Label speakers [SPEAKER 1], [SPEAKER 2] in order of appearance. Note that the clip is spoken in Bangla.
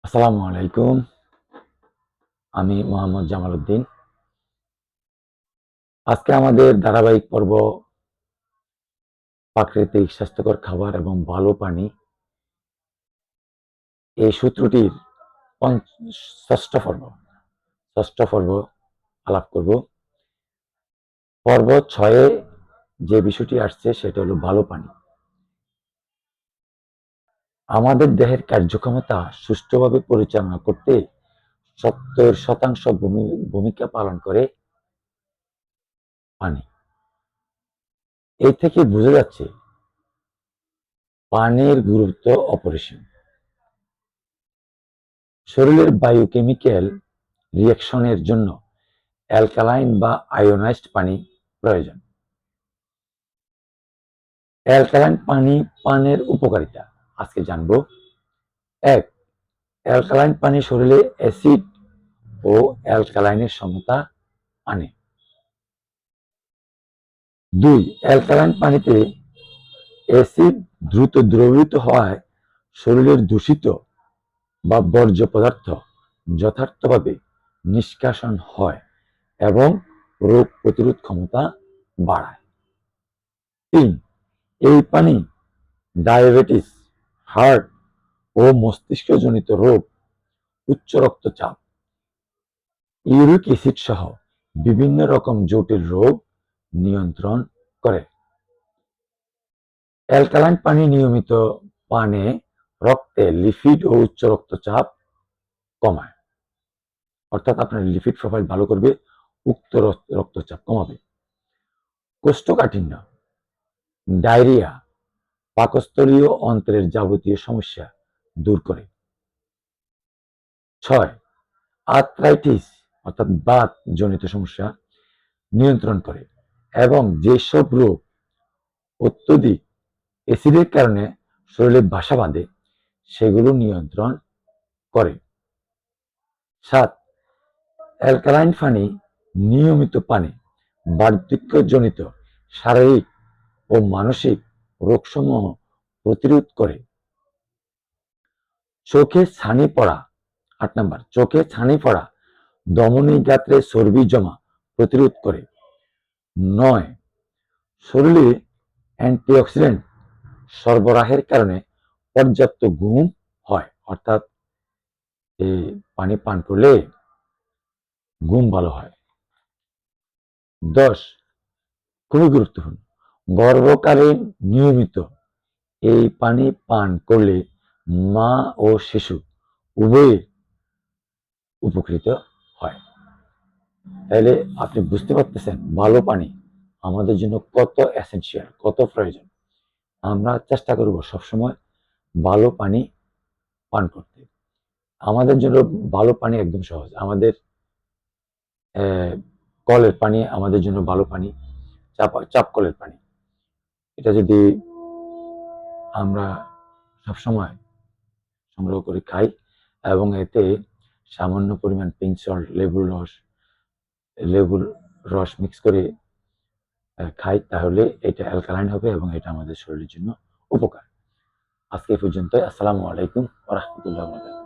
[SPEAKER 1] আসসালামু আলাইকুম। আমি মোহাম্মদ জামাল উদ্দিন। আজকে আমাদের ধারাবাহিক পর্ব প্রাকৃতিক স্বাস্থ্যকর খাবার এবং ভালো পানি এই সূত্রটির ষষ্ঠ পর্ব ষষ্ঠ পর্ব আলাপ করব। পর্ব 6-এ যে বিষয়টি আসছে সেটা হলো ভালো পানি। আমাদের দেহের কার্যক্ষমতা সুষ্ঠুভাবে পরিচালনা করতে 70% ভূমিকা পালন করে পানি। এই থেকে বোঝা যাচ্ছে পানির গুরুত্ব অপরিসীম। শরীরের বায়োকেমিক্যাল রিঅ্যাকশনের জন্য অ্যালকালাইন বা আয়োনাইজড পানি প্রয়োজন। অ্যালকালাইন পানি পানের উপকারিতা আজকে জানব। 1. অ্যালকালাইন পানি শরীরে অ্যাসিড ও অ্যালকালাইনের সমতা আনে। 2. অ্যালকালাইন পানিতে অ্যাসিড দ্রুত দ্রবীভূত হওয়ায় শরীরের দূষিত বা বর্জ্য পদার্থ যথার্থভাবে নিষ্কাশন হয় এবং রোগ প্রতিরোধ ক্ষমতা বাড়ায়। 3. এই পানি ডায়াবেটিস, হার্ট ও মস্তিষ্কজনিত রোগ, উচ্চ রক্তচাপ, ইউরিক অ্যাসিড সহ বিভিন্ন রকম জটিল রোগ নিয়ন্ত্রণ করে। অ্যালকালাইন পানি নিয়মিত পানে রক্তে লিপিড ও উচ্চ রক্তচাপ কমায়, অর্থাৎ আপনার লিপিড প্রোফাইল ভালো করবে, উচ্চ রক্তচাপ কমাবে। কোষ্ঠকাঠিন্য, ডায়রিয়া, পাকস্থলীয় অন্ত্রের যাবতীয় সমস্যা দূর করে। 6. আর্থ্রাইটিস অর্থাৎ বাত জনিত সমস্যা নিয়ন্ত্রণ করে এবং যেসব রোগ অত্যধিক অ্যাসিডের কারণে শরীরে বাসা বাঁধে সেগুলো নিয়ন্ত্রণ করে। 7. অ্যালকালাইন পানি নিয়মিত পানে বার্ধক্যজনিত শারীরিক ও মানসিক রোগসমূহ প্রতিরোধ করে। চোখে ছানি পড়া, 8 নাম্বার, চোখে ছানি পড়া, ধমনী গাত্রে চর্বি জমা প্রতিরোধ করে। 9. শরীরে অ্যান্টিঅক্সিডেন্ট সরবরাহের কারণে পর্যাপ্ত ঘুম হয়, অর্থাৎ এই পানি পান করলে ঘুম ভালো হয়। 10. খুবই গুরুত্বপূর্ণ, গর্ভকালীন নিয়মিত এই পানি পান করলে মা ও শিশু উভয়ে উপকৃত হয়। তাহলে আপনি বুঝতে পারতেছেন ভালো পানি আমাদের জন্য কত এসেনশিয়াল, কত প্রয়োজন। আমরা চেষ্টা করব সবসময় ভালো পানি পান করতে। আমাদের জন্য ভালো পানি একদম সহজ। আমাদের কলের পানি আমাদের জন্য ভালো পানি, চাপ কলের পানি। এটা যদি আমরা সবসময় সংগ্রহ করে খাই এবং এতে সামান্য পরিমাণ পিঙ্ক সল্ট, লেবুর রস মিক্স করে খাই, তাহলে এটা অ্যালকালাইন হবে এবং এটা আমাদের শরীরের জন্য উপকার। আজকে এই পর্যন্ত। আসসালামু আলাইকুম ওয়া রাহমাতুল্লাহি ওয়া বারাকাতুহু।